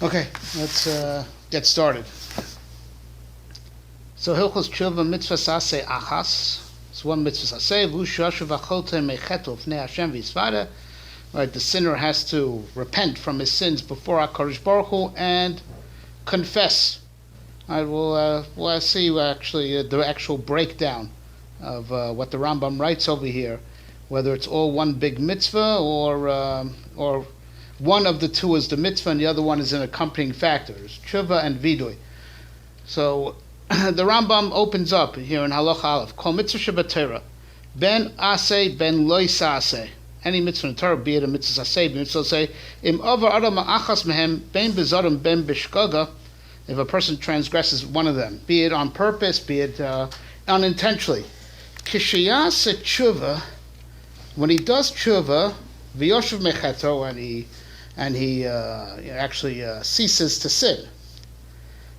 Okay, let's get started. So HILCHOS Teshuva Mitzvas Aseh Achas. It's one Mitzvas Aseh. V'ushashu v'achote mecheto v'nei Hashem v'yisvada. Right, the sinner has to repent from his sins before HaKadosh Baruch Hu and confess. All right, we'll see actually the actual breakdown of what the Rambam writes over here, whether it's all one big mitzvah or one of the two is the mitzvah and the other one is an accompanying factor. It's tshuva and vidui. So the Rambam opens up here in Halacha Aleph, Kol mitzvah shebatera, ben aseh ben lo aseh. Any mitzvah in the Torah, be it a mitzvah aseh, be it mitzvah aseh, im over adam ma'achas mehem, ben bezarim ben bishkaga, if a person transgresses one of them, be it on purpose, be it unintentionally. Kishiyas tshuva, when he does tshuva, v'yoshev mecheto, and he actually ceases to sin.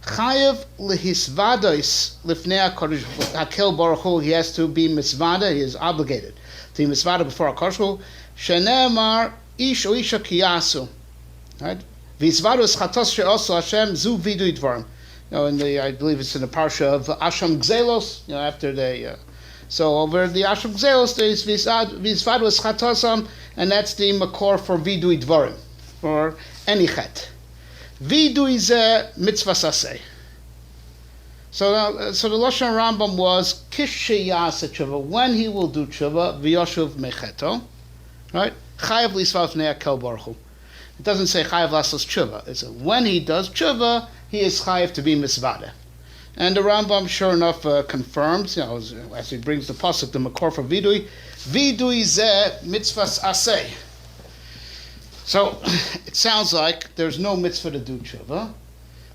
Chayev lehisvados lifnei HaKadosh Baruch Hu, he has to be misvada, he is obligated to be misvada before HaKadosh Baruch Hu. Shenemar ish o isha kiyasu. Right? V'yisvados chatos she'osu Hashem zu vidui dvarim. I believe it's in the parsha of Asham Gzelos, after they... so over the Asham Gzelos, there's v'yisvados chatosam, and that's the makor for vidui dvarim, for any chet. Vidui ze mitzvas aseh. So the Lashon Rambam was kishiyas tshuva, when he will do tshuva, v'yoshuv mecheto, right? Chayav l'isvav v'nei HaKadosh Baruch Hu. It doesn't say chayav lasos tshuva. It's when he does tshuva, he is chayav to be misvada. And the Rambam, sure enough, confirms, as he brings the pasuk, the makor for vidui, vidui ze mitzvas aseh. So it sounds like there's no mitzvah to do tshuva.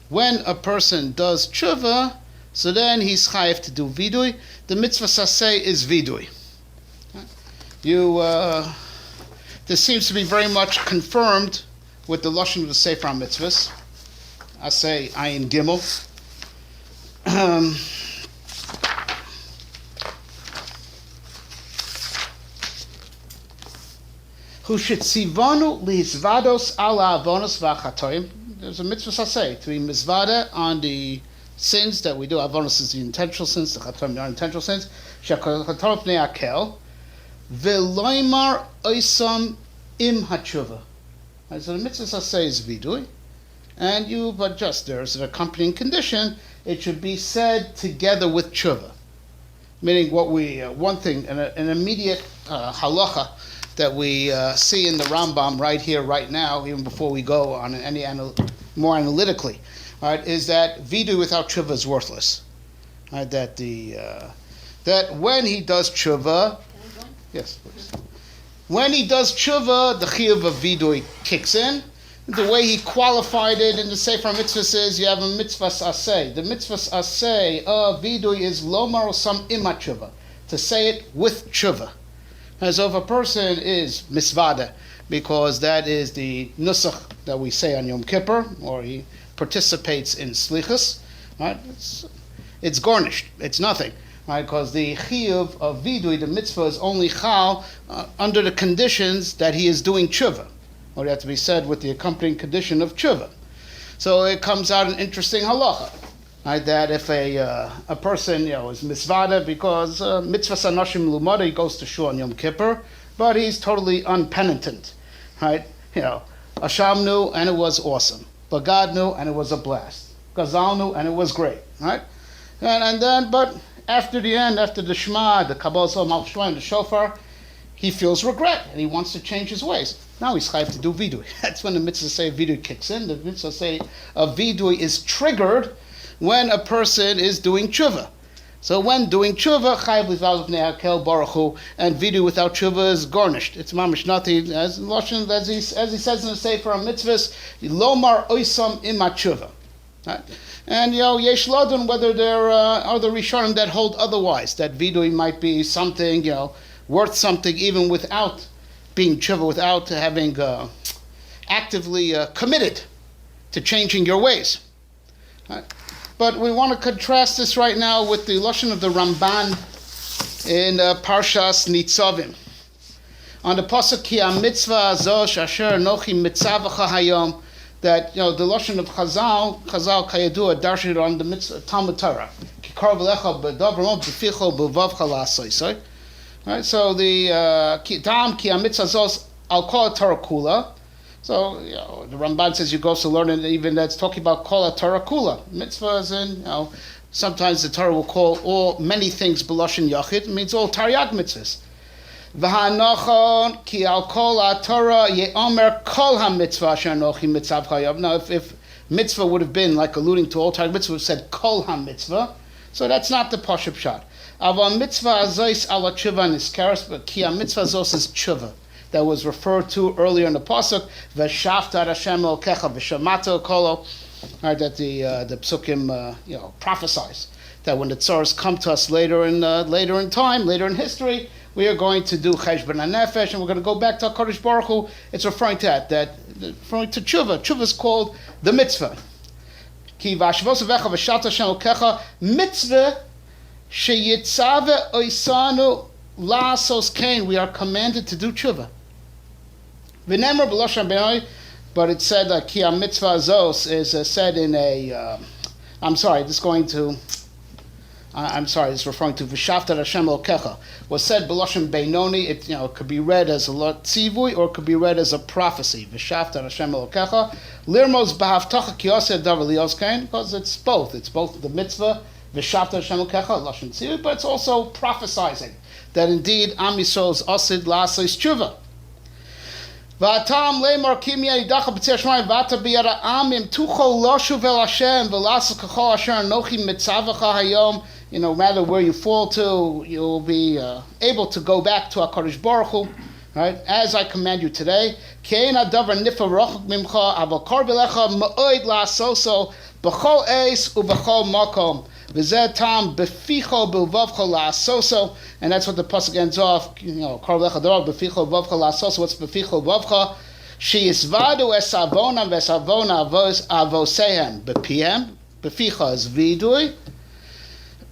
When a person does tshuva, so then he's chayav to do vidui. The mitzvah aseh is vidui. This seems to be very much confirmed with the lashon of the Sefer HaMitzvahs. Aseh ayin gimel. Hushitzivanu lihizvados ala avonos v'achatoim. There's a mitzvah aseh to be mizvada on the sins that we do. Avonos is the intentional sins, the chatoim the unintentional sins. Shechatoim pnei akel v'loimar oisam im hatshuva. So the mitzvah aseh is vidui, but just there's an accompanying condition. It should be said together with tshuva, meaning what we one thing an immediate halacha that we see in the Rambam right here, right now, even before we go on any more analytically, right, is that vidui without tshuva is worthless. Right, that when he does tshuva, yes, please. When he does tshuva, the chiyuv of vidui kicks in. The way he qualified it in the Sefer HaMitzvahs is you have a mitzvah aseh. The mitzvah aseh of vidui is lomar osam im tshuva, to say it with tshuva. As if a person is misvada, because that is the nusach that we say on Yom Kippur, or he participates in slichus, right? It's garnished. It's nothing, right? Because the chiyuv of vidui, the mitzvah, is only chal under the conditions that he is doing tshuva, or it has to be said with the accompanying condition of tshuva. So it comes out an interesting halacha. Right, that if a person is misvada because mitzvah sanashim lumada, he goes to shul on Yom Kippur, but he's totally unpenitent, right? Hashem knew and it was awesome, but God knew and it was a blast. Gazal knew and it was great, right? But after the Shema, the Kabbalah Mal Shema, and the Shofar, he feels regret and he wants to change his ways. Now he's chayav to do vidui. That's when the mitzvah say vidui kicks in. The mitzvah say of vidui is triggered when a person is doing tshuva. So when doing tshuva, chayav l'vav v'nei HaKadosh Baruch Hu, and vidui without tshuva is garnished. It's mamish nothing, as he says in the Sefer HaMitzvahs, lomar oisam im tshuva. Right? And yesh ladun, whether there are other rishonim that hold otherwise, that vidui might be something worth something even without being tshuva, without having actively committed to changing your ways. Right? But we want to contrast this right now with the lashon of the Ramban in Parshas Nitzavim. On the pasuk ki mitzvah azosh asher nochi mitzavacha hayom that the lashon of Chazal kayadua darshan on the mitzvah Talmud Torah. Kikar v'lecha b'davar b'ficho b'vavcha la'asosai. Right. So the tam ki mitzvah zos al kol Torah kula. So the Ramban says you go to learn it even that's talking about kol Torah kula mitzvahs, and sometimes the Torah will call many things b'lashon yachid. It means all Taryag mitzvahs. V'hanachon ki al kol Torah ye'omer kol ha-mitzvah asher anochi mitzav chayav. Now, if mitzvah would have been like alluding to all Taryag mitzvah, would have said kol ha-mitzvah. So that's not the pashup shot. Aval mitzvah azois ala tshuva niskeres, but ki ha-mitzvah zos is tshuva that was referred to earlier in the pasuk. V'shavta Hashem elkecha v'shamato kolo. That the psukim prophesies that when the tzaras come to us later in time, later in history, we are going to do cheshbon hanefesh, and we're going to go back to HaKadosh Baruch Hu. It's referring to that referring to tshuva. Tshuva is called the mitzvah. Ki v'ashvos vecha v'shat Hashem elkecha mitzvah sheyitzave oisanu la'asos kain. We are commanded to do tshuva. V'nemar b'loshan b'noi. But it said that ki mitzvah zos is said in a. It's referring to v'shavta Hashem elkecha. Was said b'loshen beinoni. It could be read as a tzivui or it could be read as a prophecy. V'shavta Hashem elkecha lirmos b'havtacha ki oseh davar lios kain, because it's both. It's both the mitzvah v'shavta Hashem elkecha loshen tzivui, but it's also prophesizing that indeed Am Yisrael is osid la'aseh tshuva. V'atam le'mar kimya yidacha b'tzir shmayim v'ata b'yara amim tuchol loshu vel Hashem v'lasas kachol asher anochi mitzavacha hayom. No matter where you fall to, you'll be able to go back to HaKadosh Baruch Hu, right? As I command you today. Kein hadavar nifa rochok mimcha aval kar b'lecha ma'oid la'asoso b'chol eis u'b'chol makom. V'zeh tam b'ficho b'vavcha la'asoso. And that's what the pasuk ends off. Kar b'lecha darog b'ficho b'vavcha la'asoso. What's b'ficho b'vavcha? She'yisvadu es avona v'esavona avosehem b'piem. B'ficha is vidui.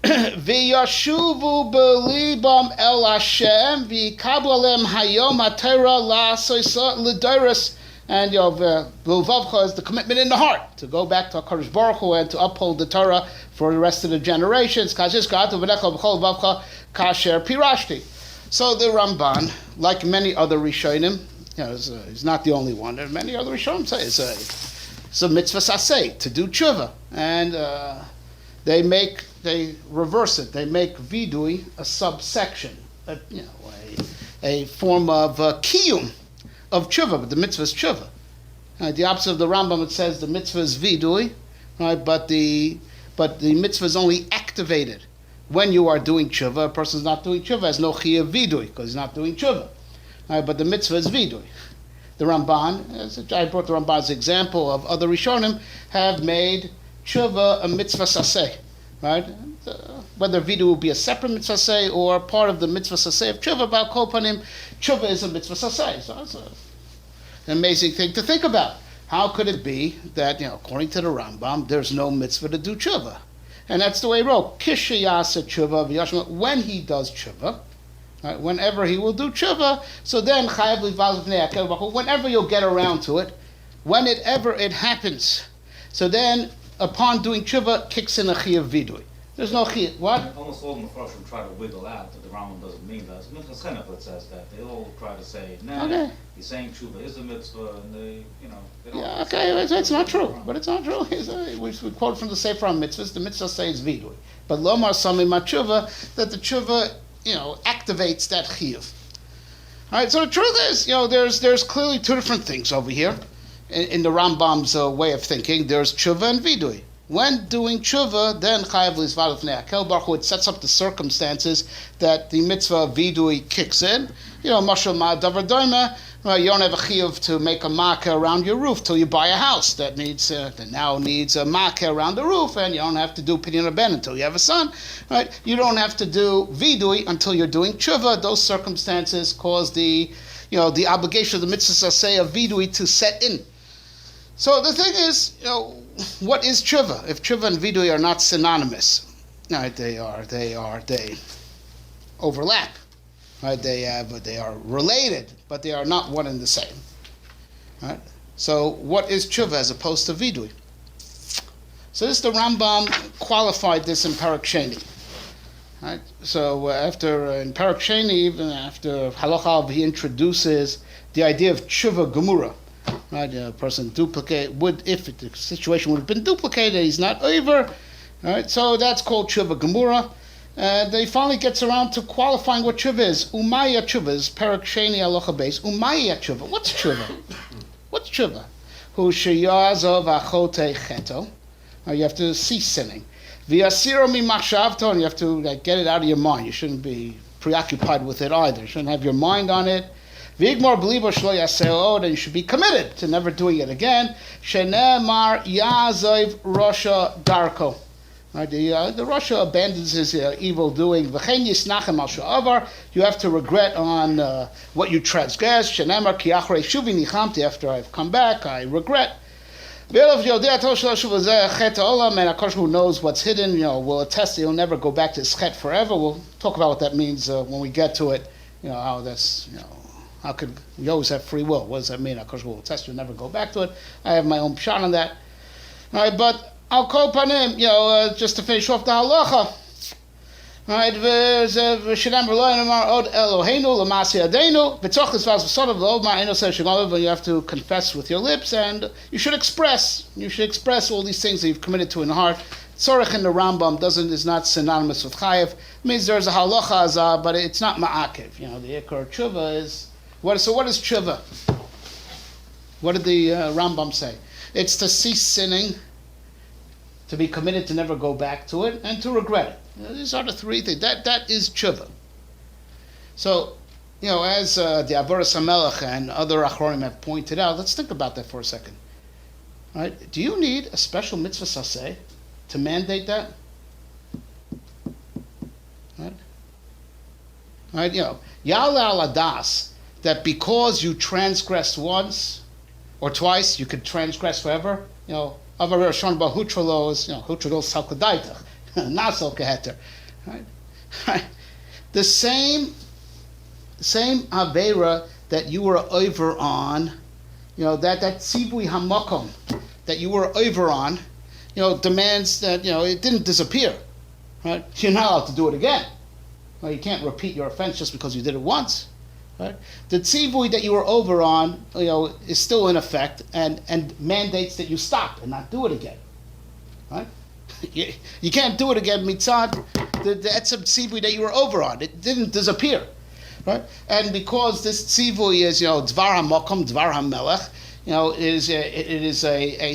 V'yashuvu b'libam el Hashem v'yikabu alem hayom ha'torah la'asosa l'doros. And v'vavcha is the commitment in the heart to go back to HaKadosh Baruch Hu and to uphold the Torah for the rest of the generations. So the Ramban, like many other Rishonim, he's not the only one. There are many other Rishonim say it's a mitzvah aseh to do tshuva, and they reverse it. They make vidui a subsection, a form of kiyum of tshuva, but the mitzvah is tshuva. The opposite of the Rambam, it says the mitzvah is vidui, right? But the mitzvah is only activated when you are doing tshuva. A person is not doing tshuva has no chiyuv vidui because he's not doing tshuva. Right? But the mitzvah is vidui. The Ramban, I brought the Ramban as an example of other Rishonim, have made tshuva a mitzvah aseh, right? Whether vidui will be a separate mitzvah aseh or part of the mitzvah aseh of tshuva, about kol panim, tshuva is a mitzvah aseh. So it's an amazing thing to think about. How could it be that, according to the Rambam, there's no mitzvah to do tshuva? And that's the way he wrote. Kishayasa tshuva v'yashma. When he does tshuva, right, whenever he will do tshuva, so then chayav livav v'nei akel b'chol. Whenever you'll get around to it, whenever it happens, so then upon doing tshuva kicks in a chiyuv vidui. There's no chiyuv. What? Almost all the Mepharshim try to wiggle out that the Rambam doesn't mean that. Minchas Chenech says that. They all try to say, okay, he's saying tshuva is a mitzvah, and they don't. Yeah, okay, it's not true. But it's not true. We quote from the Sefer Mitzvahs. The mitzvah says vidui, but lomar samim tshuva, that the tshuva activates that chiyuv. All right. So the truth is, there's clearly two different things over here in the Rambam's way of thinking. There's tshuva and vidui. When doing tshuva, then chayav lizvad l'fnei hakel baruch hu, it sets up the circumstances that the mitzvah vidui kicks in. Mashal ma davar doima, you don't have a chiyuv to make a makeh around your roof till you buy a house that now needs a makeh around the roof, and you don't have to do pidyon haben until you have a son, right? You don't have to do vidui until you're doing tshuva. Those circumstances cause the obligation of the mitzvah aseh of vidui to set in. So the thing is, what is tshuva? If tshuva and vidui are not synonymous, right? They overlap, right? They are related, but they are not one and the same, right? So what is tshuva as opposed to vidui? So this the Rambam qualified this in Parak Sheni. Right? So after in Parak Sheni, even after Halacha, he introduces the idea of tshuva gemura. Right? A person if the situation would have been duplicated, he's not over. Right? So that's called tshuva gemura. Then he finally gets around to qualifying what tshuva is. Umaya tshuva is Parak Sheni Halacha Beis. Umaya tshuva. What's tshuva? What's tshuva? Hu sheyazov achote cheto. You have to cease sinning. V'yasiro mimachshavto, and you have to get it out of your mind. You shouldn't be preoccupied with it either. You shouldn't have your mind on it. V'igmor b'libo shlo yaseo, and you should be committed to never doing it again. Shenemar yazov rosha darko. Right, the Rasha abandons his evil doing. V'chein yisnachem al sha'avar. You have to regret on what you transgressed. Shenemar ki achrei shuvi nichamti. After I've come back, I regret. And Akash who knows what's hidden, will attest that he'll never go back to his chet forever. We'll talk about what that means when we get to it. How that's, how could we always have free will? What does that mean? Akash will attest you'll never go back to it. I have my own shot on that. All right, but I'll call upon him, just to finish off the halacha. All right, you have to confess with your lips, and you should express all these things that you've committed to in the heart. Tzorech in the Rambam is not synonymous with chayev. It means there's a halacha, but it's not ma'akev. The ikar tshuva is what? So what is tshuva? What did the Rambam say? It's to cease sinning, to be committed to never go back to it, and to regret it. These are the three things. That is tshuva. So, as the Avodas HaMelech and other Achronim have pointed out, let's think about that for a second. Right? Do you need a special Mitzvas Aseh to mandate that? Right? Ya'ala al adas, that because you transgress once or twice, you could transgress forever. Avar Shon Ba Hutralo is, Hutralo Salkadaitach. Nasal keheter, right? The same avera that you were over on, that tzivui hamakom that you were over on, demands that it didn't disappear, right? You're not allowed to do it again. Well, you can't repeat your offense just because you did it once, right? The tzivui that you were over on, is still in effect and mandates that you stop and not do it again, right? You can't do it again, mitzad, the etzem tzivui that you were over on. It didn't disappear, right? And because this tzivui is, dvar hamakom, dvar hamelech, it is a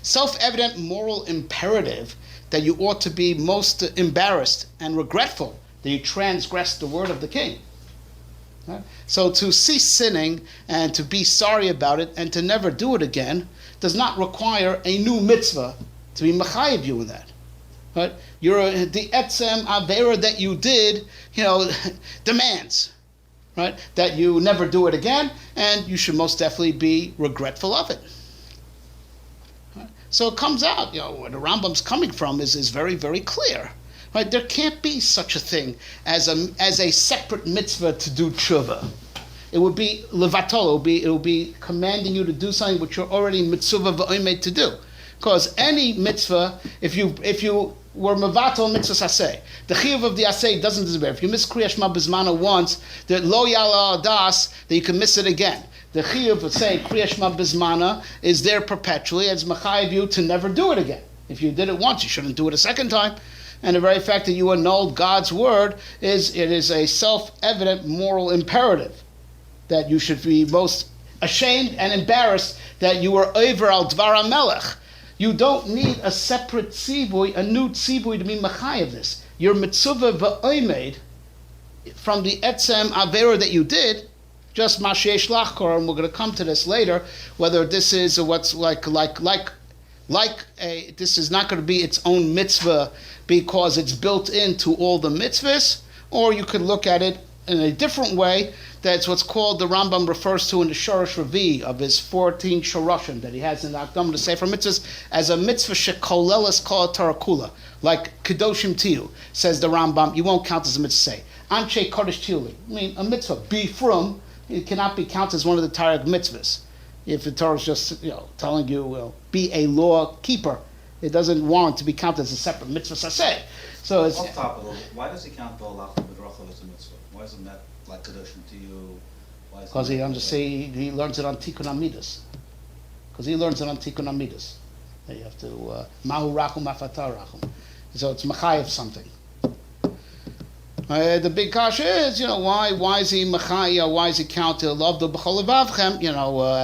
self-evident moral imperative that you ought to be most embarrassed and regretful that you transgressed the word of the king. Right? So to cease sinning and to be sorry about it and to never do it again does not require a new mitzvah to be mechayev you in that, right? The etzem avera that you did, demands, right, that you never do it again, and you should most definitely be regretful of it. Right? So it comes out, where the Rambam's coming from is very, very clear, right? There can't be such a thing as a separate mitzvah to do tshuva. It would be levatol. It would be commanding you to do something which you're already mitzvah v'omed to do. Because any mitzvah, if you were mevatel mitzvah aseh, the chiyuv of the aseh doesn't disappear. If you miss Kriya Shema B'zmana once, the lo yala das, that you can miss it again. The chiyuv of saying Kriya Shema B'zmana is there perpetually, as mechayev you to never do it again. If you did it once, you shouldn't do it a second time. And the very fact that you annulled God's word is a self-evident moral imperative that you should be most ashamed and embarrassed that you were over al dvar hamelech. You don't need a separate tzivui, a new tzivui to be mechayev this. Your mitzvah v'omed from the etzem avera that you did, just mashesh lachkor, and we're going to come to this later, whether this is what's this is not going to be its own mitzvah because it's built into all the mitzvahs, or you could look at it in a different way. That's what's called, the Rambam refers to in the Shorosh Revi of his 14 Shoroshim that he has in the Akdam to Sefer Mitzvahs as a mitzvah shekolelis kol tarakula, like Kedoshim Tiyu, says the Rambam, you won't count as a mitzvah. Say Anshe Kodesh Tili, I mean a mitzvah, be from, it cannot be counted as one of the Tarek mitzvahs. If the Torah is just telling you be a law keeper, it doesn't warrant to be counted as a separate mitzvah saseh. So it's off topic. Why does he count the halacha b'dracha as a mitzvah? Why isn't that like kedushin to you? Because he learns it on tikkun amidas. Because he learns it on tikkun amidas. You have to mahu rachum afatar rachum. So it's machayev something. The big kasha is, why is he machayev? Why is he counted loved b'chol levavchem?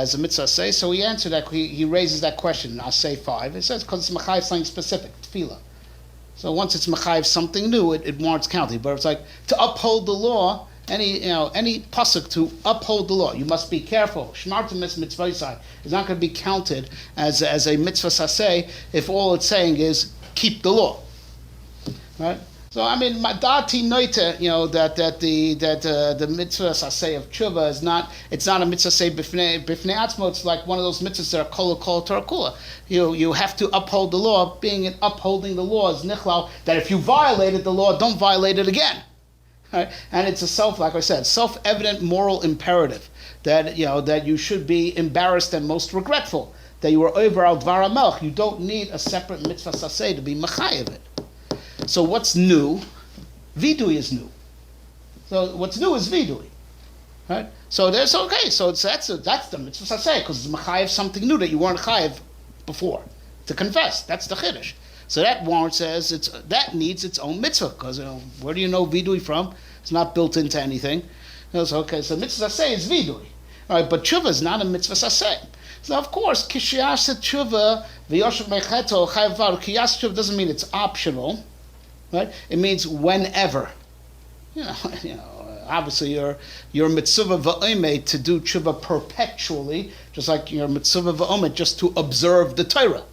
As a mitzvah say. So he answered that. He raises that question in Aseh 5. It says because it's machayev something specific, tefillah. So once it's machayev something new, it warrants counting. But it's like to uphold the law. Any pasuk to uphold the law, you must be careful. Shmartim mitzvah is not going to be counted as a mitzvah saseh if all it's saying is keep the law, right? So madati noite, the mitzvah saseh of tshuva is not. It's not a mitzvah saseh b'fnei atzmo. It's like one of those mitzvahs that are kol Torah kula. You have to uphold the law. Being in upholding the law is nichlau. That if you violated the law, don't violate it again. Right? And it's like I said, self-evident moral imperative that you should be embarrassed and most regretful that you were over al dvar hamelech. You don't need a separate mitzvah saseh to be machayev it. So what's new? Vidui is new. So what's new is vidui, right? So that's okay. So that's the mitzvah saseh because it's machayev something new that you weren't chayev before to confess. That's the chiddush. So that warrant says that needs its own mitzvah because where do you know vidui from? It's not built into anything. So mitzvah saseh is vidui, all right? But tshuva is not a mitzvah saseh. So of course, kishiyas tshuva v'yoshev mecheto chayvar kiyas tshuva doesn't mean it's optional, right? It means whenever. Obviously your mitzvah va'omed to do tshuva perpetually, just like your mitzvah va'omed just to observe the Torah.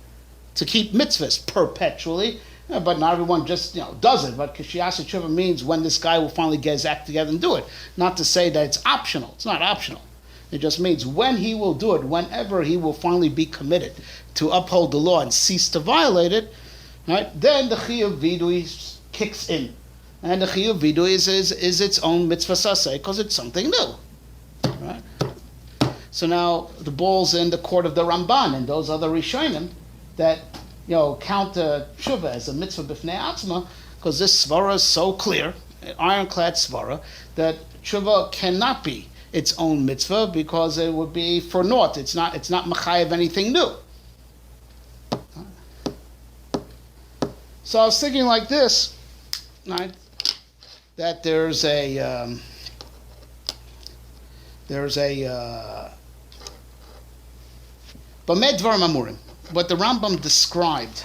To keep mitzvahs perpetually, but not everyone just does it. But kishiyas tshuva means when this guy will finally get his act together and do it. Not to say that it's optional. It's not optional. It just means when he will do it, whenever he will finally be committed to uphold the law and cease to violate it, right? Then the chiyuv vidui kicks in, and the chiyuv vidui is its own mitzvah saseh because it's something new, right? So now the ball's in the court of the Ramban and those other Rishonim that count tshuva as a mitzvah b'fnei atzma, because this svara is so clear, ironclad svara, that tshuva cannot be its own mitzvah because it would be for naught. It's not machayev anything new. So I was thinking like this, right? That there's a B'mei dvarim amurim. What the Rambam described,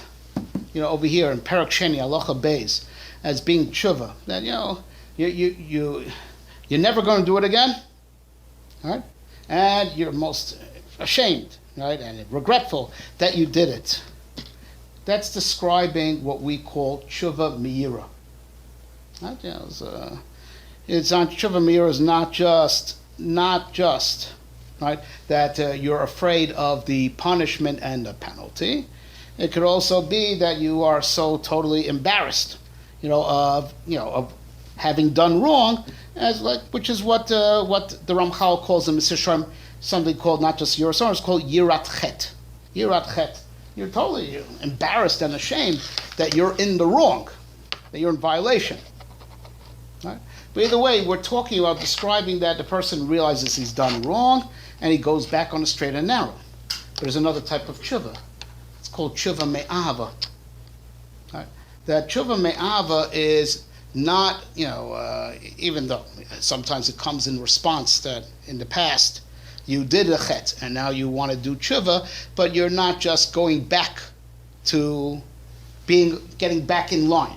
over here in Perek Sheni Halacha Beis, as being tshuva, that you're never going to do it again, right? And you're most ashamed, right, and regretful that you did it. That's describing what we call tshuva meira. Right? It's on tshuva meira is not just. Right, that you're afraid of the punishment and the penalty. It could also be that you are so totally embarrassed, of having done wrong, which is what the Ramchal calls in Mesilas Yesharim, something called not just Yiras Hamor, it's called Yirat Chet. Yirat Chet. You're totally embarrassed and ashamed that you're in the wrong, that you're in violation. Right? But either way, we're talking about describing that the person realizes he's done wrong and he goes back on the straight and narrow. But there's another type of tshuva. It's called tshuva me'ava. Right? That tshuva me'ava is not, even though sometimes it comes in response that in the past you did a chet and now you want to do tshuva, but you're not just going back to getting back in line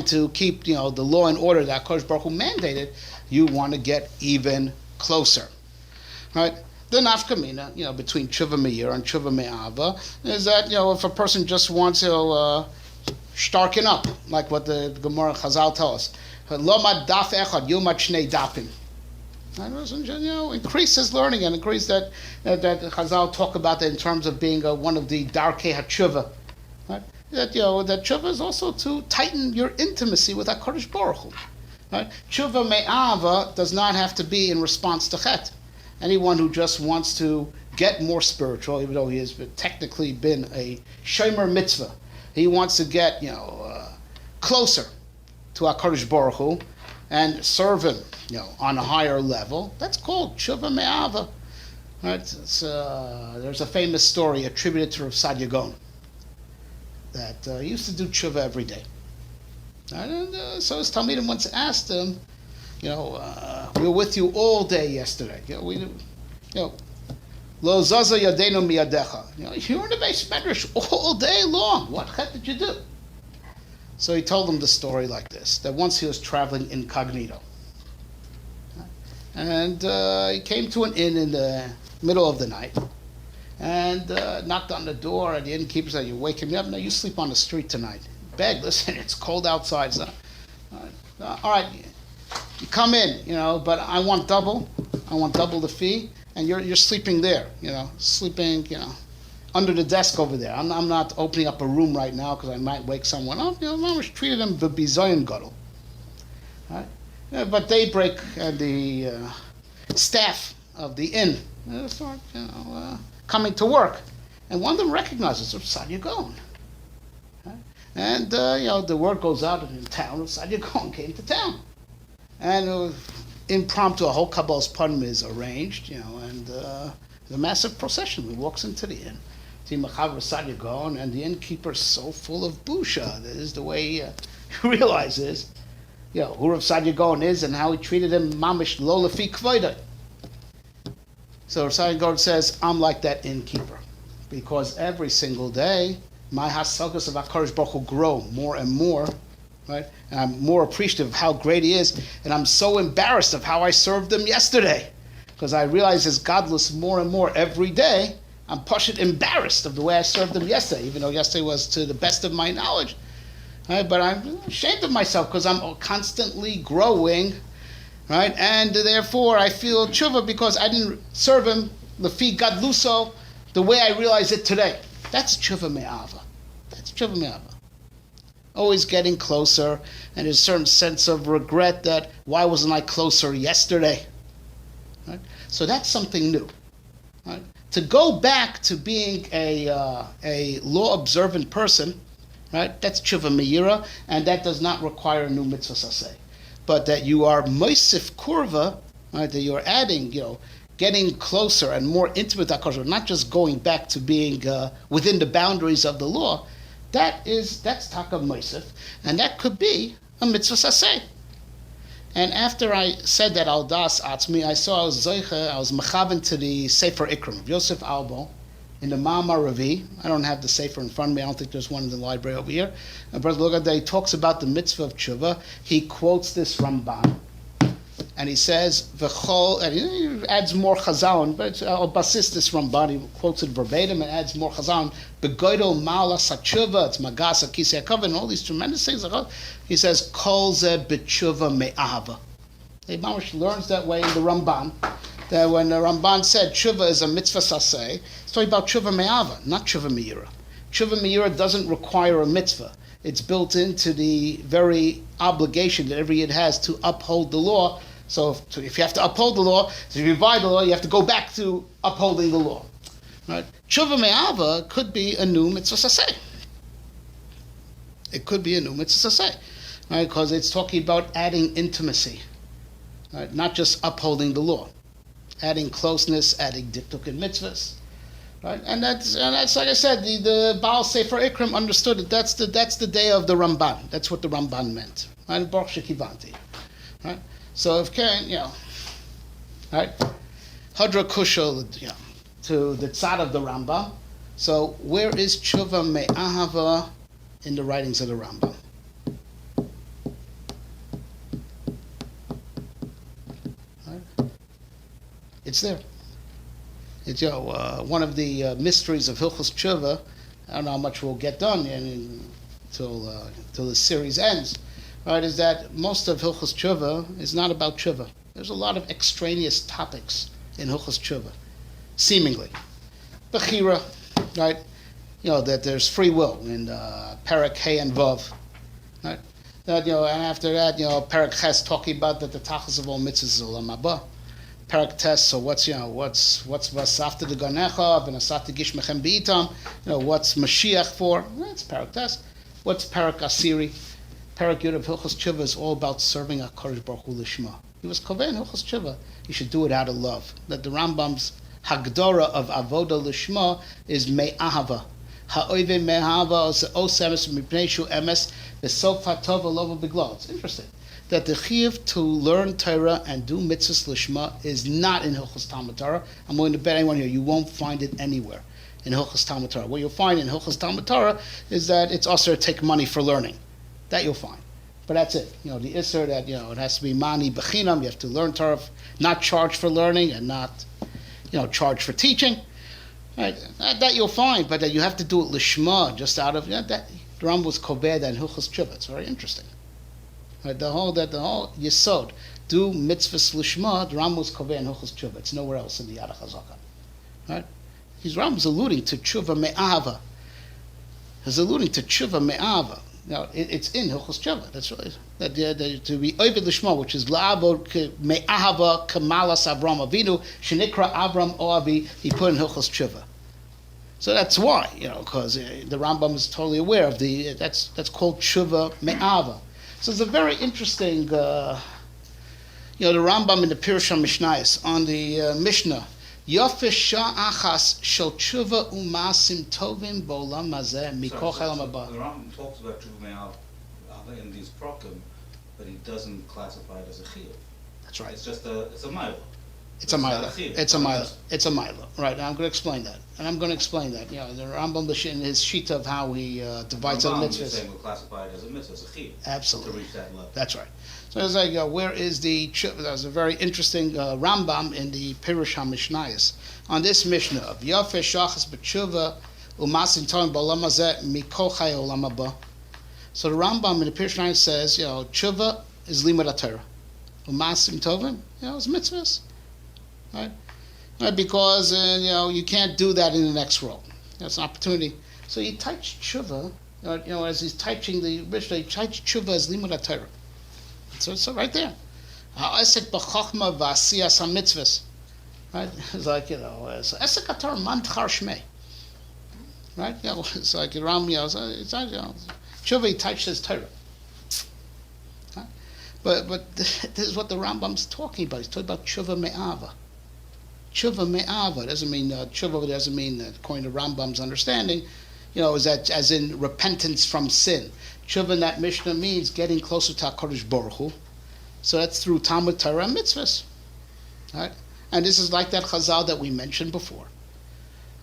to keep, the law and order that HaKadosh Baruch Hu mandated. You want to get even closer. Right? The nafkamina, between tshuva meir and tshuva me'ava is that, if a person just wants to starken up, like what the Gemara Chazal tell us, lomad daf echad yomad shnei dafim. Increase his learning and increase that Chazal talk about that in terms of being one of the darkei hatshuva. Right? That that tshuva is also to tighten your intimacy with HaKadosh Baruch Hu. Right? Tshuva me'ava does not have to be in response to chet. Anyone who just wants to get more spiritual, even though he has technically been a shomer mitzvah. He wants to get, closer to HaKadosh Baruch Hu and serve him, on a higher level. That's called Teshuva Me'ava. Right? There's a famous story attributed to Rav Sadia Gaon that he used to do tshuva every day. And so his Talmidim once asked him, we were with you all day yesterday. Lo zaza yadenu miyadecha. You were in the base medrash all day long. What chet did you do? So he told them the story like this: that once he was traveling incognito, and he came to an inn in the middle of the night, and knocked on the door, and the innkeeper said, "You waking me up? No, you sleep on the street tonight." Begged, listen, it's cold outside. So, all right, you come in, but I want double the fee, and you're sleeping there, sleeping, under the desk over there. I'm not opening up a room right now because I might wake someone up. I treated him the bizayon gadol. Right? But daybreak, the staff of the inn start, coming to work, and one of them recognizes Rav Sadia Gaon. And the word goes out in town. Rav Sadia Gaon came to town, and impromptu a whole Kabbal's Purim is arranged, and the massive procession walks into the inn. See Machav Rav Sadia Gaon, and the innkeeper is so full of busha. That is the way he realizes, who Rav Sadia Gaon is and how he treated him mamish lo lefi kvoda. So Rav Sadia Gaon says, I'm like that innkeeper, because every single day my hasagas of HaKadosh Baruch Hu grow more and more, right? And I'm more appreciative of how great he is, and I'm so embarrassed of how I served him yesterday, because I realize his godless more and more every day. I'm pashut embarrassed of the way I served him yesterday, even though yesterday was to the best of my knowledge. Right? But I'm ashamed of myself because I'm constantly growing, right? And therefore I feel tshuva because I didn't serve him lefi gadluso the way I realize it today. That's tshuva me'ava. That's tshuva me'ava. Always getting closer, and there's a certain sense of regret that why wasn't I closer yesterday? Right? So that's something new. Right? To go back to being a law-observant person, right? That's tshuva me'ira, and that does not require a new Mitzvas Aseh. But that you are moisif kurva, right? That you're adding, getting closer and more intimate with HaKadosh, not just going back to being within the boundaries of the law. That's taka moisif, and that could be a mitzvah saseh. And after I said that al das atzmi, I was mechaven to the Sefer Ikram of Yosef Albo in the Ma'amar Ravi. I don't have the Sefer in front of me. I don't think there's one in the library over here. Brother Logan, he talks about the mitzvah of tshuva. He quotes this Ramban. And he says, "V'chol," and he adds more chazal, but it's basis this Ramban. He quotes it verbatim and adds more chazal. Begoidol ma'ala satshuva, it's magasa kisei hakavod, and all these tremendous things. He says, "Kol ze b'tshuva me'ahava." He learns that way in the Ramban. That when the Ramban said tshuva is a mitzvah saseh, it's talking about tshuva me'ahava, not tshuva me'ira. Tshuva me'ira doesn't require a mitzvah. It's built into the very obligation that every yid has to uphold the law. So if you have to uphold the law, so if you violate the law, you have to go back to upholding the law. Right? Tshuva me'ava could be a new mitzvah saseh. It could be a new mitzvah saseh, right? Because it's talking about adding intimacy, right? Not just upholding the law, adding closeness, adding diktuk and mitzvahs, right? And that's like I said, the Baal Sefer Ikram understood it. That's the day of the Ramban. That's what the Ramban meant, right? Baruch shekivanti, right? So if Karen, right, Hadra Kushal, to the tzad of the Rambam. So where is tshuva me'ahava in the writings of the Rambam? Right? It's there. It's one of the mysteries of HILCHOS tshuva. I don't know how much we'll get done until the series ends. Right, is that most of HILCHOS tshuva is not about tshuva. There's a lot of extraneous topics in HILCHOS tshuva, seemingly. Bechira, right? That there's free will in Perek Hey and Vav, right? That and after that, Perek Ches talking about that the tachlis of all mitzvahs is olam haba. Parak Tes. So what's Vasafta de Ganecha and Asata Gishmechem Beitam? What's Mashiach for? That's Parak Tes. What's Parak Asiri? Parak Yud of Hilchos Teshuva is all about serving HaKadosh Baruch Hu Lishma. He was Kovei in Hilchos Teshuva. You should do it out of love. That the Rambam's Hagdora of Avoda Lishma is Me'ahava. Ha'oive Me'ahava is Osemes Mipnei Shu Emes V'sof HaTov Alova Biglo. It's interesting that the chiyuv to learn Torah and do mitzvahs lishma is not in Hilchos Talmud Torah. I'm willing to bet anyone here you won't find it anywhere in Hilchos Talmud Torah. What you'll find in Hilchos Talmud Torah is that it's also to take money for learning. That you'll find. But that's it. The Isser that, it has to be mani bechinam. You have to learn Torah, not charge for learning and not, charge for teaching. Right? That you'll find, but that you have to do it lishma, just out of, that the Rambam was koveh and Hilchos Teshuva. It's very interesting. Right? The whole yesod, do mitzvahs lishma, the Rambam was koveh and Hilchos Teshuva. It's nowhere else in the Yad HaChazaka. Right? His Rambam is alluding to tshuva me'ava. He's alluding to tshuva me'ava. Now, it's in Hilchos Teshuva. That's right. That to be oived lishma, which is la'avod me'ahava kamalas Avram Avinu, shenikra Avram Oavi, he put in Hilchos Teshuva. So that's why, because the Rambam is totally aware of that's called tshuva me'ava. So it's a very interesting, the Rambam in the Pirush HaMishnayos on the Mishnah. Yofish sha'achas shel tshuva u'masim tovim b'olam hazeh mikoch elam haba. The Rambam talks about tshuva me'ava in these prokim, but he doesn't classify it as a chiyuv. That's right. It's a mile. It's a mila. It's a mila. It's a mila. Right. And I'm going to explain that. The Rambam in his sheet of how he divides the mitzvahs. You're saying we'll classify it as a mitzvah, as a chiyuv. Absolutely. To reach that level. That's right. So it's like, where is the? There's a very interesting Rambam in the Pirush HaMishnayos on this Mishnah of Yafeh Shachas B'Tshuva Umasim Tovim B'Olam Hazeh Mikol Chayei Olam Haba. So the Rambam in the Pirush HaMishnayos says, Tshuva is Limud HaTorah. Umasim Tovim, is mitzvahs. Right? Because you can't do that in the next world. That's an opportunity. So he touched tshuva, as he's touching the Mishnah, he touched tshuva as limud haTorah. So right there, Aseh b'chachma v'asiyas hamitzvos. Right? It's like Aseh haTorah man tchar shmei. Right? It's like Ram. Tshuva he touched his Torah. Right? But this is what the Rambam's talking about. He's talking about tshuva me'ava. Tshuva me'ava doesn't mean tshuva doesn't mean according to Rambam's understanding, is that as in repentance from sin. Tshuva in that Mishnah means getting closer to HaKadosh Baruch Hu. So that's through Talmud Torah and mitzvahs, right? And this is like that Chazal that we mentioned before,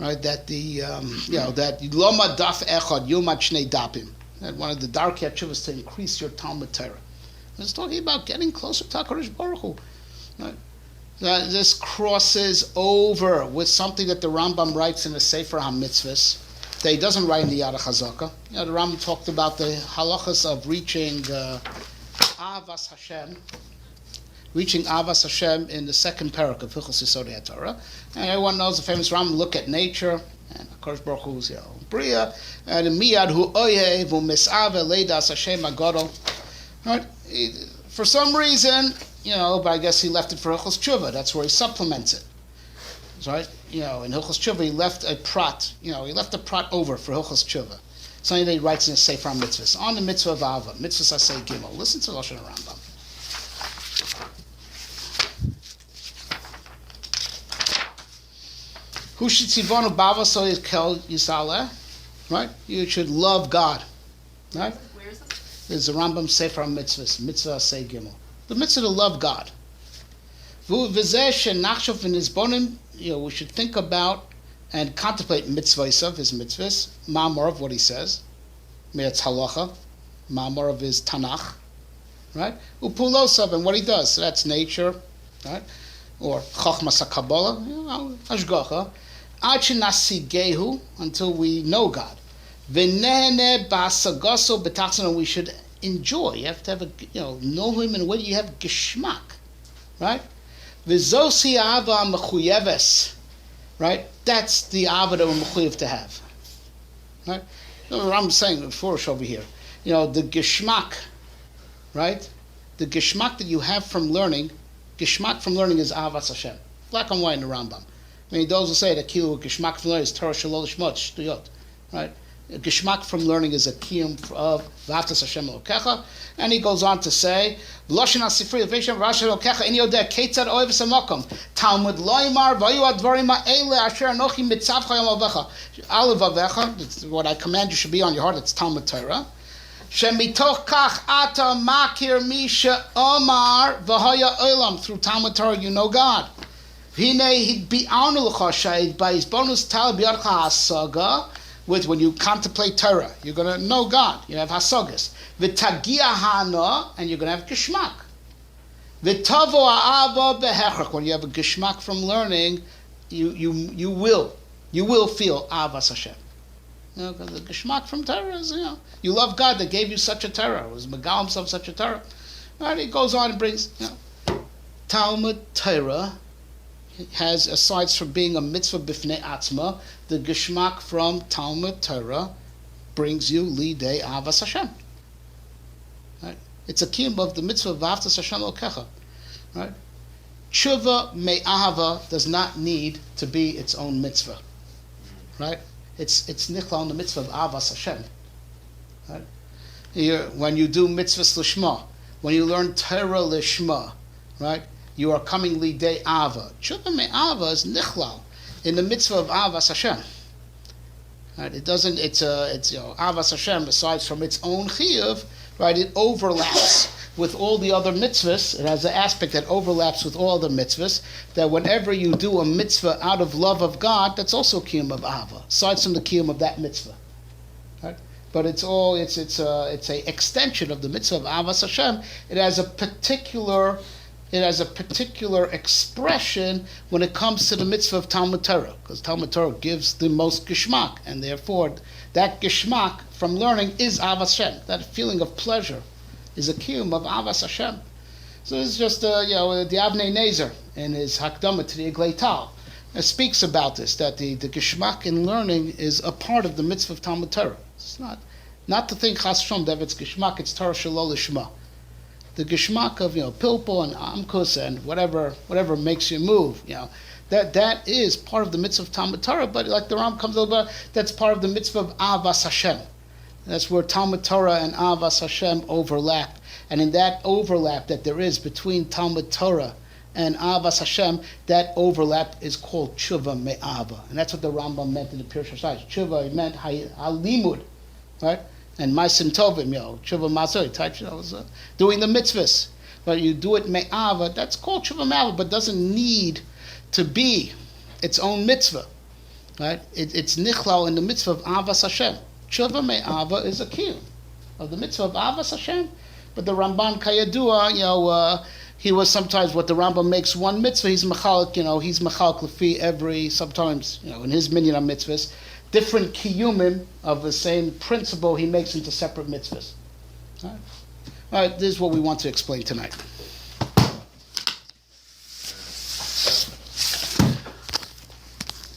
right? That that loma daf echad yomad shnei dapim. That one of the darkei tshuva is to increase your Talmud Torah. It's talking about getting closer to HaKadosh Baruch Hu, right? This crosses over with something that the Rambam writes in the Sefer HaMitzvahs that he doesn't write in the Yad HaChazaka. The Rambam talked about the halachas of reaching Avas Hashem, in the second parak of Hilchos Yesodei HaTorah. And everyone knows the famous Rambam, look at nature, and HaKadosh Baruch Hu's Bria, and miyad hu oyev u'misave leidas Hashem agadol. Right? For some reason, but I guess he left it for Hilchos Teshuva. That's where he supplements it. Right? In Hilchos Teshuva, he left a prat. He left a prat over for Hilchos Teshuva. Something that he writes in his Sefer HaMitzvahs. On the mitzvah of Ava, Mitzvahs Aseh Gimel. Listen to Lashon Rambam. Hu shetzivonu b'avos kel yisaleh. Right? You should love God. Right? Where is this? There's a Rambam Sefer HaMitzvahs, Mitzvah Aseh Gimel. The mitzvah to love God. We should think about and contemplate mitzvahs of his mitzvahs, ma'amor of what he says, it's halacha, ma'amor of his tanach, right? Upulosav and what he does. So that's nature, right? Or chachmas hakabbalah, hashgacha, ad shenasigehu, until we know God. V'nehene b'asagaso b'tachzon, and we should enjoy. You have to have know him in a way you have geschmack, right? V'zosi ava mechuyeves, right? That's the ava that we're mechuyev to have, right? I'm saying before over here, the geschmack, right? The geschmack that you have from learning Gishmak from learning is Avas Hashem. Black and white in the Rambam. I mean, those who say that Kilu Gishmak from learning is Torah Shalol Shmot, Shtuyot. Right? Gishmak from learning is a kiyum of V'ahavtas Hashem Elokecha. And he goes on to say, V'loshen HaSifri V'eshem V'asher Elokecha En Yodeh Ketzad Oivus HaMokom Talmud Loimar V'ayu Advarim Ha'ele Asher Anochi Mitzavcha Yom Avecha Alev Avecha, what I command you should be on your heart, it's Talmud Torah. Shemitoch Kach Ata Makir Misha Omar V'haya Olam, through Talmud Torah you know God. Hine Bi'anu L'cha Sha'id Ba'is Bonus Tal B'yadcha HaSaga. With when you contemplate Torah, you're going to know God. You have hasagas. V'tagia hana, and you're going to have geshmak. V'tavo ha'ava behechrak. When you have a geshmak from learning, you will feel avas Hashem. You know, because the geshmak from Torah is, you love God that gave you such a Torah. It was Megal himself such a Torah. Right? He goes on and brings, Talmud Torah has, aside from being a mitzvah bifnei atzma, the geshmak from Talmud Torah brings you lidei avas Hashem. Right? It's a kiyum of the mitzvah of V'ahavtas Hashem Elokecha. Right? Teshuva me'ahava does not need to be its own mitzvah. Right? It's nichlal in the mitzvah of avas Hashem. Right? When you do mitzvahs lishma, when you learn Torah lishma, right? You are coming lidei ava. Teshuva me'ava is nichlal in the mitzvah of avas Hashem. Right? It doesn't. It's avas Hashem. Besides from its own chiyuv, right? It overlaps with all the other mitzvahs. It has an aspect that overlaps with all the mitzvahs. That whenever you do a mitzvah out of love of God, that's also kiyum of ava. Aside from the kiyum of that mitzvah, right? But it's a extension of the mitzvah of avas Hashem. It has a particular expression when it comes to the mitzvah of Talmud Torah, because Talmud Torah gives the most geshmak, and therefore that geshmak from learning is avas Hashem. That feeling of pleasure is a kiyum of avas Hashem. So this is just the Avnei Nezer in his Hakdama to the Iglei Tal speaks about this, that the geshmak in learning is a part of the mitzvah of Talmud Torah. It's not to think chas v'shalom that if it's geshmak, it's Torah Shalol Lishma. The geshmak of pilpul and amkus and whatever makes you move, that is part of the mitzvah of Talmud Torah. But like the Ram comes over, that's part of the mitzvah of avas Hashem. That's where Talmud Torah and avas Hashem overlap, and in that overlap that there is between Talmud Torah and avas Hashem, that overlap is called teshuva me'ava, and that's what the Rambam meant in the Pirush HaShayis. Teshuva, he meant halimud, right? And Ma'asim Tovim, Teshuva Masoi, doing the mitzvahs. But you do it me'ava, that's called Teshuva me'ava, but doesn't need to be its own mitzvah. Right? It's nichlal in the mitzvah of avas Hashem. Teshuva me'ava is a kiyum of the mitzvah of avas Hashem. But the Ramban Kayadua, he was sometimes what the Rambam makes one mitzvah, he's machalik, he's machalik lefi every, sometimes, in his minyan mitzvahs, different kiyumim of the same principle he makes into separate mitzvahs. All right, this is what we want to explain tonight.